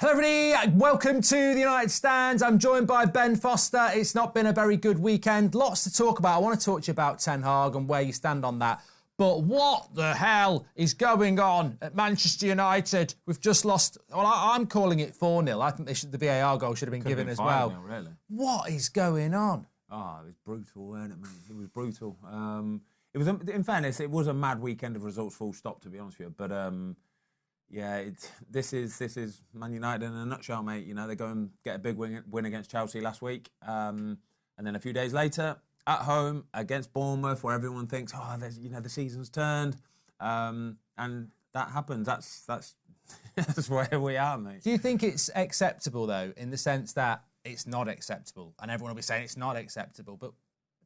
Hello everybody, welcome to the United Stands. I'm joined by Ben Foster. It's not been a very good weekend. Lots to talk about. I want to talk to you about Ten Hag and where you stand on that. But what the hell is going on at Manchester United? We've just lost, well, I'm calling it 4-0. I think the VAR goal should have been given as well. Really. What is going on? Oh, it was brutal, wasn't it, man? It was brutal. It was, in fairness, it was a mad weekend of results, full stop, to be honest with you. But yeah, this is Man United in a nutshell, mate. You know, they go and get a big win against Chelsea last week, and then a few days later, at home against Bournemouth, where everyone thinks, oh, the season's turned, and that happens. That's that's where we are, mate. Do you think it's acceptable though, in the sense that it's not acceptable, and everyone will be saying it's not acceptable? But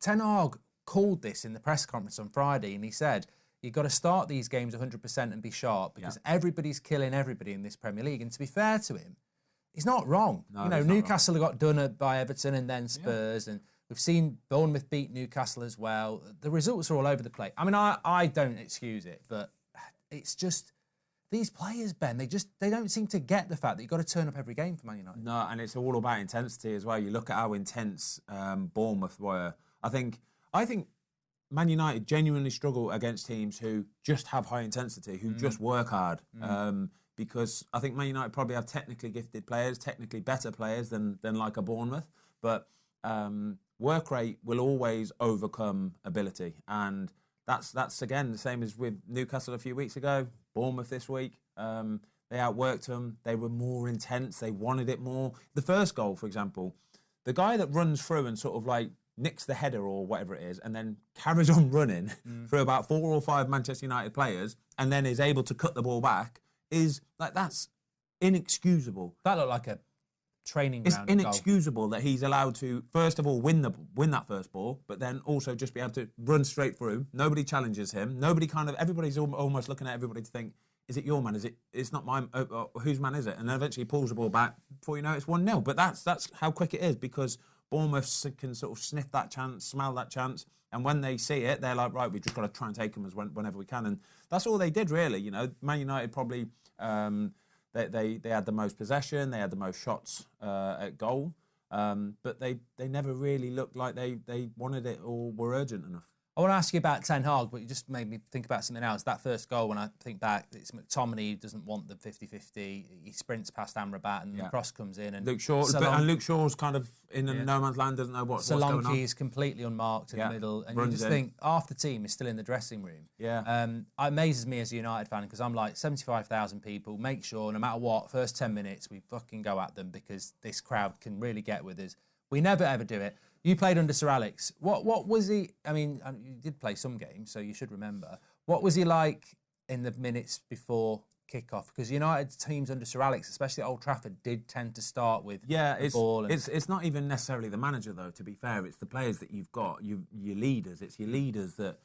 Ten Hag called this in the press conference on Friday, and he said, you've got to start these games 100% and be sharp because everybody's killing everybody in this Premier League. And to be fair to him, he's not wrong. No, Newcastle got done by Everton and then Spurs, and we've seen Bournemouth beat Newcastle as well. The results are all over the place. I mean, I don't excuse it, but it's just these players, Ben, they don't seem to get the fact that you've got to turn up every game for Man United. No, and it's all about intensity as well. You look at how intense Bournemouth were. I think Man United genuinely struggle against teams who just have high intensity, who just work hard. Because I think Man United probably have technically gifted players, technically better players than like a Bournemouth. But work rate will always overcome ability. And that's again, the same as with Newcastle a few weeks ago, Bournemouth this week. They outworked them. They were more intense. They wanted it more. The first goal, for example, the guy that runs through and sort of like nicks the header or whatever it is and then carries on running through about 4 or 5 Manchester United players and then is able to cut the ball back is like, that's inexcusable. That looked like a training It's ground inexcusable that he's allowed to, first of all, win that first ball, but then also just be able to run straight through. Nobody challenges him. Everybody's almost looking at everybody to think, is it your man? It's not mine. Whose man is it? And then eventually he pulls the ball back. Before you know it's 1-0. But that's how quick it is, because Bournemouth can sort of sniff that chance, smell that chance, and when they see it, they're like, right, we've just got to try and take them whenever we can. And that's all they did, really. You know, Man United probably they had the most possession, they had the most shots at goal, but they never really looked like they wanted it or were urgent enough. I want to ask you about Ten Hag, but you just made me think about something else. That first goal, when I think back, it's McTominay who doesn't want the 50-50. He sprints past Amrabat and the cross comes in. And Luke Shaw's kind of in no man's land, doesn't know what's going on. Solanke is completely unmarked in the middle. And you just think, half the team is still in the dressing room. Yeah. It amazes me as a United fan, because I'm like, 75,000 people, make sure, no matter what, first 10 minutes, we fucking go at them, because this crowd can really get with us. We never, ever do it. You played under Sir Alex. What was he... I mean, you did play some games, so you should remember. What was he like in the minutes before kickoff? Because United teams under Sir Alex, especially at Old Trafford, did tend to start with the ball. It's not even necessarily the manager, though, to be fair. It's the players that you've got, your leaders. It's your leaders that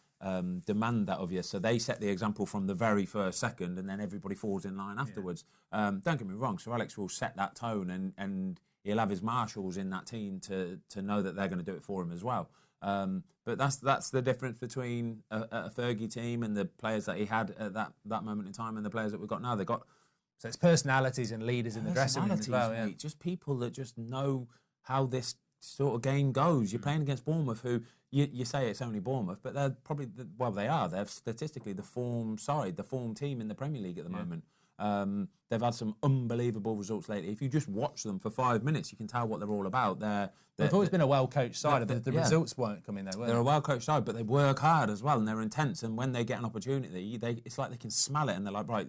demand that of you. So they set the example from the very first second, and then everybody falls in line afterwards. Don't get me wrong, Sir Alex will set that tone, and he'll have his marshals in that team to know that they're going to do it for him as well. But that's the difference between a Fergie team and the players that he had at that moment in time and the players that we've got now. So it's personalities and leaders in the dressing room as well. Mate, just people that just know how this sort of game goes. You're playing against Bournemouth, who you say it's only Bournemouth, but they're probably, they are. They're statistically the form side, the form team in the Premier League at the moment. They've had some unbelievable results lately. If you just watch them for 5 minutes, you can tell what they're all about. They've always been a well-coached side. The results weren't coming there, were they? They're a well-coached side, but they work hard as well, and they're intense. And when they get an opportunity, it's like they can smell it, and they're like, right,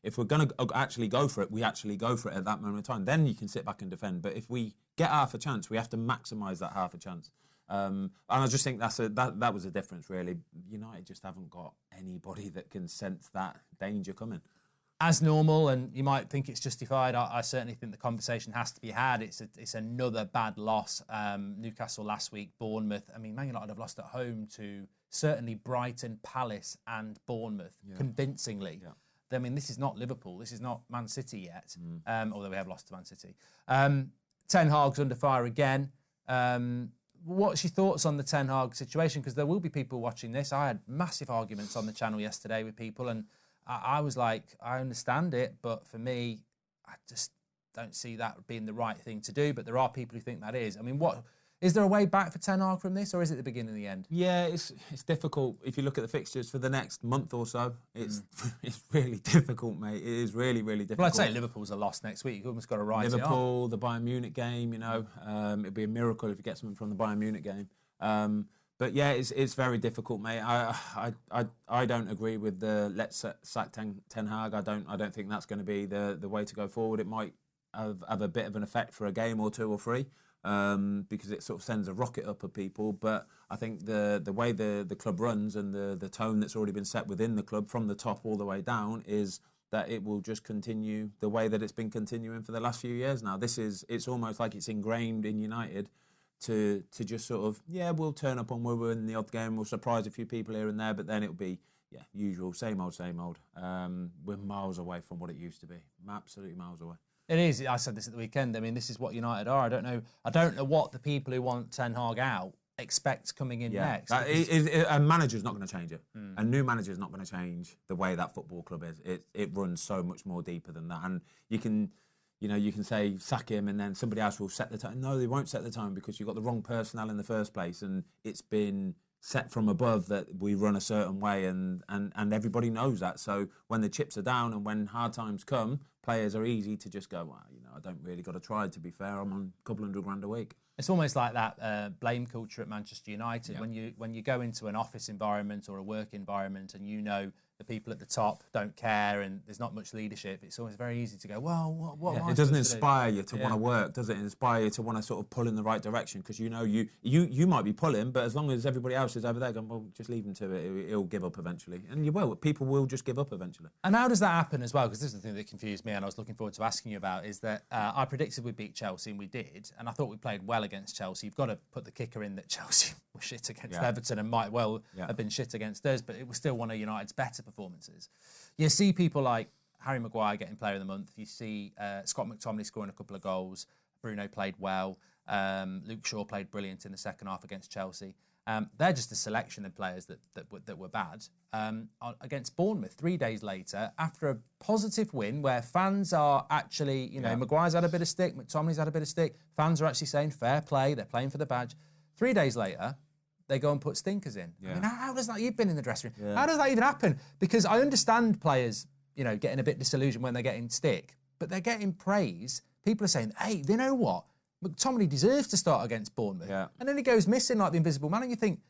if we're going to actually go for it, we actually go for it at that moment in time. Then you can sit back and defend. But if we get half a chance, we have to maximise that half a chance. And I just think that was a difference, really. United just haven't got anybody that can sense that danger coming. As normal, and you might think it's justified, I certainly think the conversation has to be had. It's another bad loss. Newcastle last week, Bournemouth. I mean, Man United have lost at home to certainly Brighton, Palace and Bournemouth, convincingly. Yeah. I mean, this is not Liverpool. This is not Man City yet, although we have lost to Man City. Ten Hag's under fire again. What's your thoughts on the Ten Hag situation? Because there will be people watching this. I had massive arguments on the channel yesterday with people, and I was like, I understand it, but for me, don't see that being the right thing to do, but there are people who think that is. I mean, is there a way back for Ten Hag from this, or is it the beginning and the end? Yeah, it's difficult. If you look at the fixtures for the next month or so, it's really difficult, mate. It is really, really difficult. Well, I'd say Liverpool's a loss next week. You've almost got to write Liverpool, the Bayern Munich game, it'd be a miracle if you get something from the Bayern Munich game. But yeah, it's very difficult, mate. I don't agree with the let's sack Ten Hag. I don't think that's going to be the way to go forward. It might have a bit of an effect for a game or two or three. Because it sort of sends a rocket up at people. But I think the way the club runs and the tone that's already been set within the club from the top all the way down is that it will just continue the way that it's been continuing for the last few years now. It's almost like it's ingrained in United to just sort of, we'll turn up on we'll win the odd game, we'll surprise a few people here and there, but then it'll be, usual, same old. We're miles away from what it used to be. Absolutely miles away. It is. I said this at the weekend. I mean, this is what United are. I don't know what the people who want Ten Hag out expect coming in next. A manager's not going to change it. A new manager's not going to change the way that football club is. It runs so much more deeper than that. And you can say sack him and then somebody else will set the tone. No, they won't set the tone because you've got the wrong personnel in the first place, and it's been set from above that we run a certain way, and everybody knows that. So when the chips are down and when hard times come, players are easy to just go, well, I don't really got to try, to be fair. I'm on a couple $100,000 a week. It's almost like that blame culture at Manchester United. Yeah. When you go into an office environment or a work environment and the people at the top don't care and there's not much leadership, it's always very easy to go, well, what am I It doesn't inspire you to want to work, does it? It inspire you to want to sort of pull in the right direction because you might be pulling, but as long as everybody else is over there going, well, just leave him to it, he'll give up eventually. And people will just give up eventually. And how does that happen as well? Because this is the thing that confused me and I was looking forward to asking you about, is that I predicted we'd beat Chelsea and we did, and I thought we played well against Chelsea. You've got to put the kicker in that Chelsea were shit against Everton and might well have been shit against us, but it was still one of United's better performances. You see people like Harry Maguire getting Player of the Month. You see Scott McTominay scoring a couple of goals. Bruno played well. Luke Shaw played brilliant in the second half against Chelsea. They're just a selection of players that were bad. Against Bournemouth 3 days later, after a positive win where fans are actually, Maguire's had a bit of stick, McTominay's had a bit of stick. Fans are actually saying fair play, they're playing for the badge. 3 days later, they go and put stinkers in. Yeah. I mean, how does that... You've been in the dressing room. Yeah. How does that even happen? Because I understand players, getting a bit disillusioned when they're getting stick, but they're getting praise. People are saying, hey, you know what? McTominay deserves to start against Bournemouth. Yeah. And then he goes missing like the invisible man, and you think,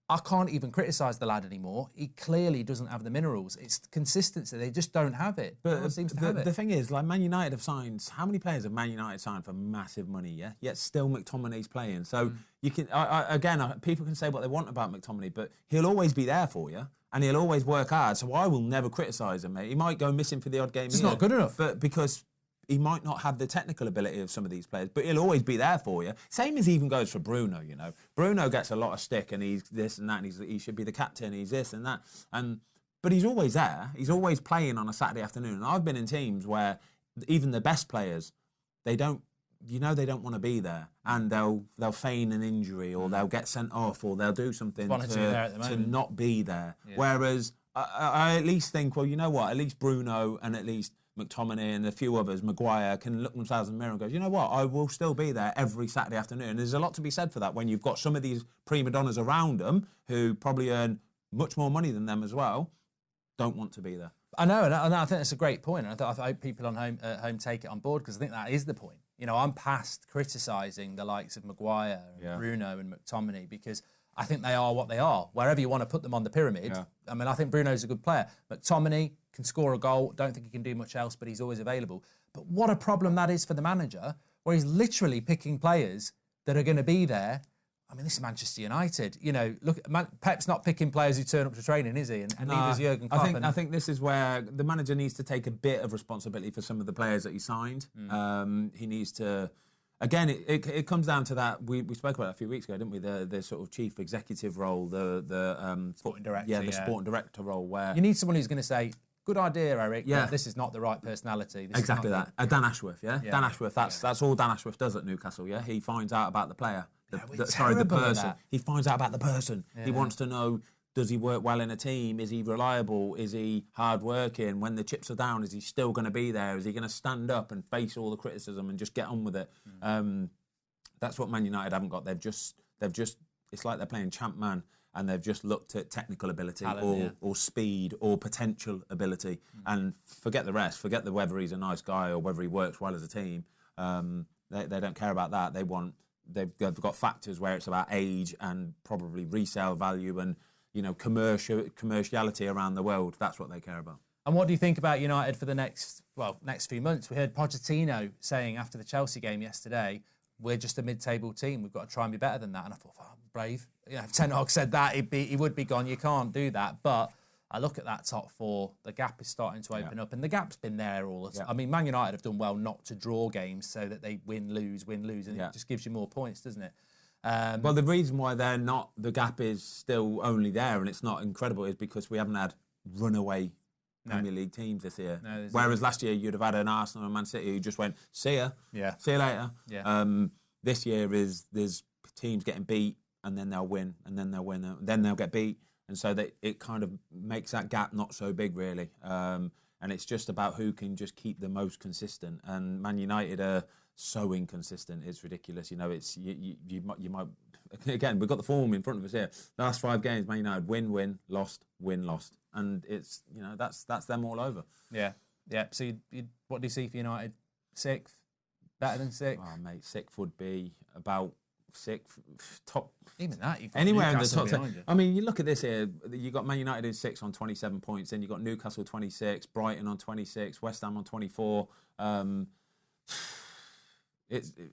I can't even criticise the lad anymore. He clearly doesn't have the minerals. It's consistency. They just don't have it. But the thing is, like Man United have signed, how many players have Man United signed for massive money, yeah? Yet still McTominay's playing. So you can, people can say what they want about McTominay, but he'll always be there for you and he'll always work hard. So I will never criticise him, mate. He might go missing for the odd game. It's not good enough. But because he might not have the technical ability of some of these players, but he'll always be there for you. Same as even goes for Bruno, Bruno gets a lot of stick and he's this and that, and he should be the captain, he's this and that. But he's always there. He's always playing on a Saturday afternoon. And I've been in teams where even the best players, they don't want to be there, and they'll feign an injury or they'll get sent off or they'll do something to not be there. Yeah. Whereas I at least think, well, you know what, at least Bruno and at least McTominay and a few others, Maguire, can look themselves in the mirror and go, you know what, I will still be there every Saturday afternoon. There's a lot to be said for that when you've got some of these prima donnas around them who probably earn much more money than them as well, don't want to be there. I know, and I think that's a great point. And I hope people on home take it on board, because I think that is the point. I'm past criticising the likes of Maguire and Bruno and McTominay, because I think they are what they are, wherever you want to put them on the pyramid. Yeah. I mean, I think Bruno's a good player. McTominay can score a goal. Don't think he can do much else, but he's always available. But what a problem that is for the manager, where he's literally picking players that are going to be there. I mean, this is Manchester United. Pep's not picking players who turn up to training, is he? And neither is Jurgen Klopp. I think this is where the manager needs to take a bit of responsibility for some of the players that he signed. He needs to... Again, it comes down to that. We spoke about it a few weeks ago, didn't we? The sort of chief executive role, the sporting director, sporting director role, where you need someone who's going to say, "Good idea, Erik. Yeah, this is not the right personality." Exactly that. Dan Ashworth, Dan Ashworth. That's all Dan Ashworth does at Newcastle. Yeah, he finds out about the player. The person. He finds out about the person. Yeah. He wants to know Does he work well in a team? Is he reliable? Is he hard-working? When the chips are down, is he still going to be there? Is he going to stand up and face all the criticism and just get on with it? That's what Man United haven't got. They've just. It's like they're playing champ man, and they've just looked at technical ability or speed or potential ability, and forget the rest. Forget whether he's a nice guy or whether he works well as a team. They don't care about that. They've got factors where it's about age and probably resale value and commerciality around the world. That's what they care about. And what do you think about United for the next few months? We heard Pochettino saying after the Chelsea game yesterday, we're just a mid-table team. We've got to try and be better than that. And I thought, brave. If Ten Hag said that, he would be gone. You can't do that. But I look at that top four, the gap is starting to open up, and the gap's been there all the time. I mean, Man United have done well not to draw games so that they win, lose, and it just gives you more points, doesn't it? Well, the reason why the gap is still only there and it's not incredible is because we haven't had runaway Premier League teams this year. Whereas last year you'd have had an Arsenal and Man City who just went, see ya, see you later. This year there's teams getting beat and then they'll win and then they'll win and then they'll get beat. And so that it kind of makes that gap not so big, really. And it's just about who can just keep the most consistent. And Man United are so inconsistent; it's ridiculous. It's you might again. We've got the form in front of us here. The last 5 games, Man United win, lost, and it's that's them all over. Yeah. So what do you see for United? 6th, better than 6th? Oh, mate, 6th would be about 6th, top. Even that, you've got anywhere in the Newcastle top 10. behind you. I mean, you look at this here. You got Man United in 6th on 27 points. Then you got Newcastle 26, Brighton on 26, West Ham on 24.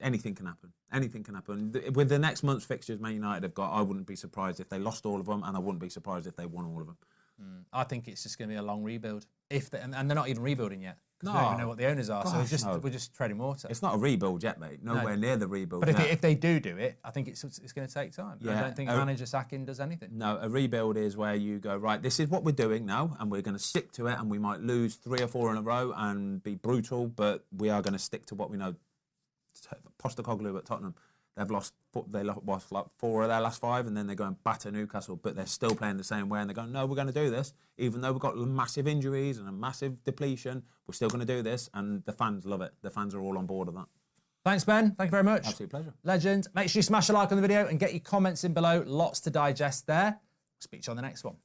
Anything can happen. Anything can happen. With the next month's fixtures Man United have got, I wouldn't be surprised if they lost all of them, and I wouldn't be surprised if they won all of them. I think it's just going to be a long rebuild. And they're not even rebuilding yet. No. We don't even know what the owners are, so we're just treading water. It's not a rebuild yet, mate. Nowhere near the rebuild. But if they do it, I think it's going to take time. I don't think manager sacking does anything. No, a rebuild is where you go, right, this is what we're doing now, and we're going to stick to it, and we might lose 3 or 4 in a row and be brutal, but we are going to stick to what we know. Postecoglou at Tottenham, they lost 4 of their last 5, and then they go and batter Newcastle, but they're still playing the same way, and they're going, no, we're going to do this, even though we've got massive injuries and a massive depletion, we're still going to do this, and the fans love it. The fans are all on board of that. Thanks, Ben. Thank you very much. Absolute pleasure. Legend. Make sure you smash a like on the video and get your comments in below. Lots to digest there. Speak to you on the next one.